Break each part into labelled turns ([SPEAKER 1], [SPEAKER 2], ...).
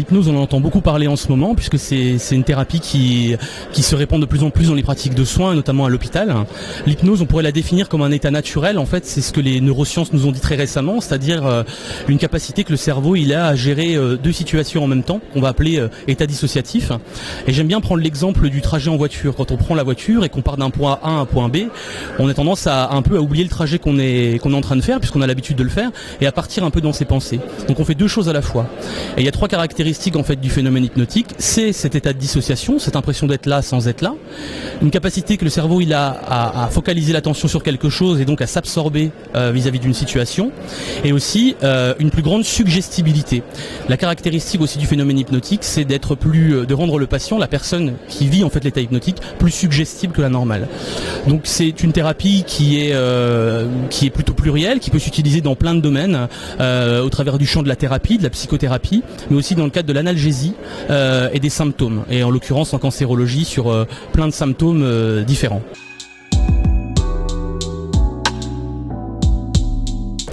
[SPEAKER 1] l'hypnose, on en entend beaucoup parler en ce moment, puisque c'est une thérapie qui se répand de plus en plus dans les pratiques de soins, notamment à l'hôpital. L'hypnose, on pourrait la définir comme un état naturel. En fait, c'est ce que les neurosciences nous ont dit très récemment, c'est-à-dire une capacité que le cerveau il a à gérer deux situations en même temps, qu'on va appeler état dissociatif. Et j'aime bien prendre l'exemple du trajet en voiture. Quand on prend la voiture et qu'on part d'un point A à un point B, on a tendance à un peu à oublier le trajet qu'on est en train de faire, puisqu'on a l'habitude de le faire, et à partir un peu dans ses pensées. Donc on fait deux choses à la fois. Et il y a trois caractéristiques en fait du phénomène hypnotique. C'est cet état de dissociation, cette impression d'être là sans être là, une capacité que le cerveau il a à focaliser l'attention sur quelque chose et donc à s'absorber vis-à-vis d'une situation, et aussi une plus grande suggestibilité. La caractéristique aussi du phénomène hypnotique, c'est de rendre le patient, la personne qui vit en fait l'état hypnotique, plus suggestible que la normale. Donc c'est une thérapie qui est plutôt plurielle, qui peut s'utiliser dans plein de domaines, au travers du champ de la thérapie, de la psychothérapie, mais aussi dans le cadre de l'analgésie et des symptômes, et en l'occurrence en cancérologie sur plein de symptômes différents.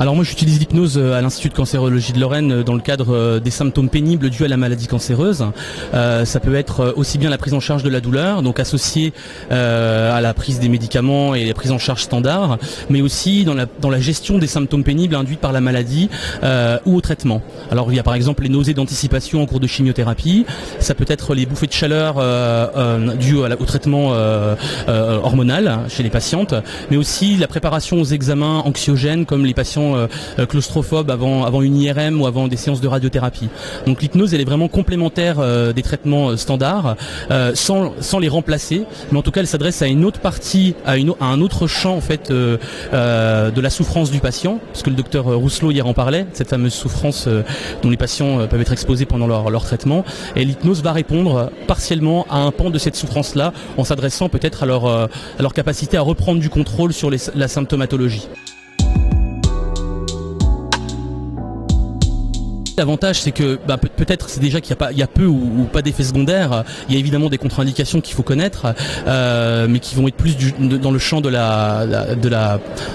[SPEAKER 1] Alors moi j'utilise l'hypnose à l'Institut de cancérologie de Lorraine dans le cadre des symptômes pénibles dus à la maladie cancéreuse. Ça peut être aussi bien la prise en charge de la douleur, donc associée à la prise des médicaments et les prises en charge standards, mais aussi dans la gestion des symptômes pénibles induits par la maladie ou au traitement. Alors il y a par exemple les nausées d'anticipation en cours de chimiothérapie, ça peut être les bouffées de chaleur dues au traitement hormonal chez les patientes, mais aussi la préparation aux examens anxiogènes comme les patients claustrophobes avant une IRM ou avant des séances de radiothérapie. Donc l'hypnose elle est vraiment complémentaire des traitements standards sans les remplacer, mais en tout cas elle s'adresse à une autre partie, à un autre champ en fait de la souffrance du patient, parce que le docteur Rousselot hier en parlait, cette fameuse souffrance dont les patients peuvent être exposés pendant leur traitement, et l'hypnose va répondre partiellement à un pan de cette souffrance-là en s'adressant peut-être à leur capacité à reprendre du contrôle sur la symptomatologie. L'avantage c'est que peut-être c'est déjà qu'il y a peu ou pas d'effets secondaires. Il y a évidemment des contre-indications qu'il faut connaître, mais qui vont être plus dans le champ de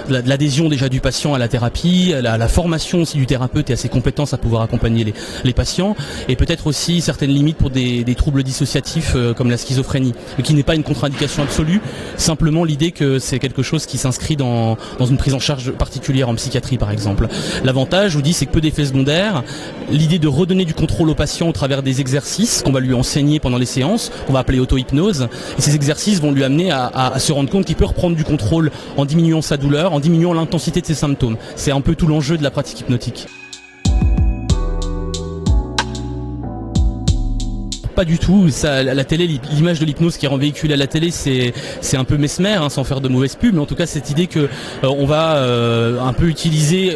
[SPEAKER 1] l'adhésion déjà du patient à la thérapie, la formation aussi du thérapeute et à ses compétences à pouvoir accompagner les patients, et peut-être aussi certaines limites pour des troubles dissociatifs comme la schizophrénie, qui n'est pas une contre-indication absolue, simplement l'idée que c'est quelque chose qui s'inscrit dans une prise en charge particulière en psychiatrie par exemple. L'avantage, je vous dis, c'est que peu d'effets secondaires. L'idée de redonner du contrôle au patient au travers des exercices qu'on va lui enseigner pendant les séances, qu'on va appeler auto-hypnose, et ces exercices vont lui amener à se rendre compte qu'il peut reprendre du contrôle en diminuant sa douleur, en diminuant l'intensité de ses symptômes. C'est un peu tout l'enjeu de la pratique hypnotique. Pas du tout. Ça, la télé, l'image de l'hypnose qui rend véhiculée à la télé, c'est un peu mesmer, sans faire de mauvaise pub, mais en tout cas cette idée que on va un peu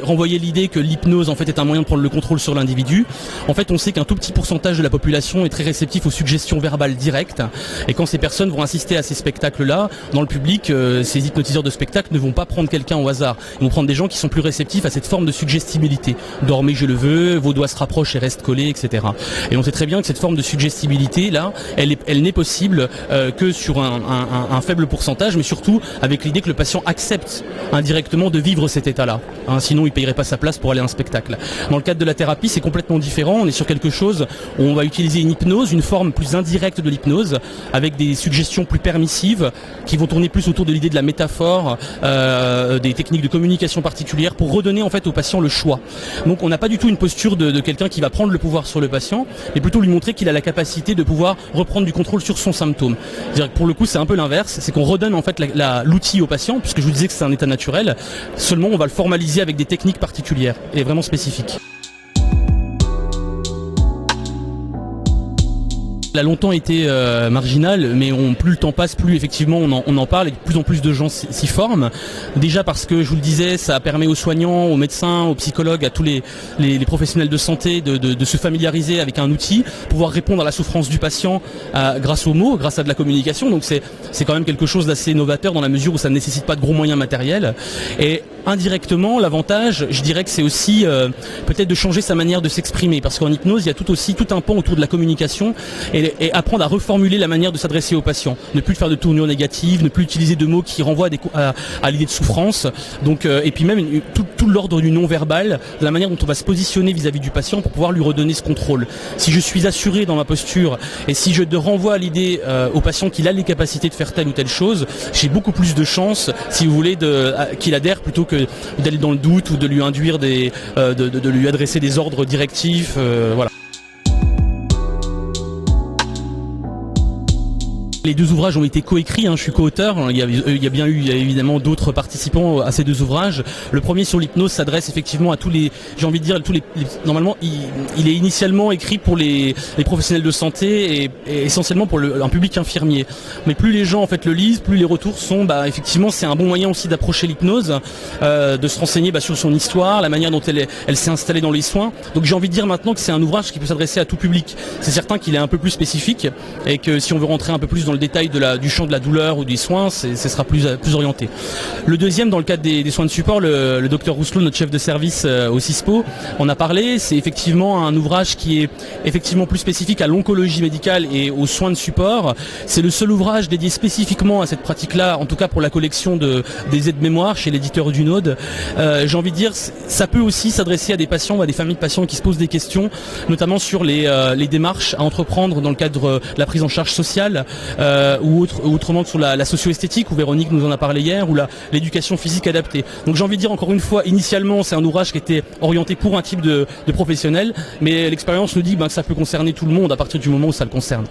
[SPEAKER 1] renvoyer l'idée que l'hypnose en fait est un moyen de prendre le contrôle sur l'individu. En fait, on sait qu'un tout petit pourcentage de la population est très réceptif aux suggestions verbales directes, et quand ces personnes vont assister à ces spectacles-là, dans le public, ces hypnotiseurs de spectacle ne vont pas prendre quelqu'un au hasard. Ils vont prendre des gens qui sont plus réceptifs à cette forme de suggestibilité. Dormez, je le veux, vos doigts se rapprochent et restent collés, etc. Et on sait très bien que cette forme de suggestibilité là, elle n'est possible que sur un faible pourcentage, mais surtout avec l'idée que le patient accepte indirectement de vivre cet état-là. Sinon, il ne payerait pas sa place pour aller à un spectacle. Dans le cadre de la thérapie, c'est complètement différent. On est sur quelque chose où on va utiliser une hypnose, une forme plus indirecte de l'hypnose, avec des suggestions plus permissives qui vont tourner plus autour de l'idée de la métaphore, des techniques de communication particulières pour redonner en fait au patient le choix. Donc on n'a pas du tout une posture de quelqu'un qui va prendre le pouvoir sur le patient, mais plutôt lui montrer qu'il a la capacité de pouvoir reprendre du contrôle sur son symptôme. C'est-à-dire que pour le coup, c'est un peu l'inverse, c'est qu'on redonne en fait l'outil au patient, puisque je vous disais que c'est un état naturel, seulement on va le formaliser avec des techniques particulières et vraiment spécifiques. Elle a longtemps été marginale, mais plus le temps passe, plus effectivement on en parle et de plus en plus de gens s'y forment. Déjà parce que, je vous le disais, ça permet aux soignants, aux médecins, aux psychologues, à tous les professionnels de santé de se familiariser avec un outil, pouvoir répondre à la souffrance du patient grâce aux mots, grâce à de la communication. Donc c'est quand même quelque chose d'assez novateur dans la mesure où ça ne nécessite pas de gros moyens matériels. Et indirectement, l'avantage, je dirais que c'est aussi peut-être de changer sa manière de s'exprimer, parce qu'en hypnose, il y a tout un pan autour de la communication et apprendre à reformuler la manière de s'adresser aux patients. Ne plus faire de tournures négatives, ne plus utiliser de mots qui renvoient à l'idée de souffrance. Donc, et puis même tout l'ordre du non-verbal, de la manière dont on va se positionner vis-à-vis du patient pour pouvoir lui redonner ce contrôle. Si je suis assuré dans ma posture et si je renvoie à l'idée au patient qu'il a les capacités de faire telle ou telle chose, j'ai beaucoup plus de chances, si vous voulez, qu'il adhère plutôt que d'aller dans le doute ou de lui induire de lui adresser des ordres directifs. Voilà. Les deux ouvrages ont été coécrits, je suis co-auteur, il y a évidemment d'autres participants à ces deux ouvrages. Le premier sur l'hypnose s'adresse effectivement à tous les, normalement il est initialement écrit pour les professionnels de santé et essentiellement pour un public infirmier. Mais plus les gens en fait le lisent, plus les retours sont, effectivement c'est un bon moyen aussi d'approcher l'hypnose, de se renseigner sur son histoire, la manière dont elle s'est installée dans les soins. Donc j'ai envie de dire maintenant que c'est un ouvrage qui peut s'adresser à tout public. C'est certain qu'il est un peu plus spécifique et que si on veut rentrer un peu plus dans le détail du champ de la douleur ou des soins, ce sera plus orienté. Le deuxième, dans le cadre des soins de support, le docteur Rousselot, notre chef de service au CISPO, on a parlé, c'est effectivement un ouvrage qui est effectivement plus spécifique à l'oncologie médicale et aux soins de support. C'est le seul ouvrage dédié spécifiquement à cette pratique-là, en tout cas pour la collection des aides-mémoires chez l'éditeur Dunode. J'ai envie de dire, ça peut aussi s'adresser à des patients ou à des familles de patients qui se posent des questions, notamment sur les démarches à entreprendre dans le cadre de la prise en charge sociale, ou autrement sur la socio-esthétique, où Véronique nous en a parlé hier, ou l'éducation physique adaptée. Donc j'ai envie de dire encore une fois, initialement c'est un ouvrage qui était orienté pour un type de professionnel, mais l'expérience nous dit que ça peut concerner tout le monde à partir du moment où ça le concerne.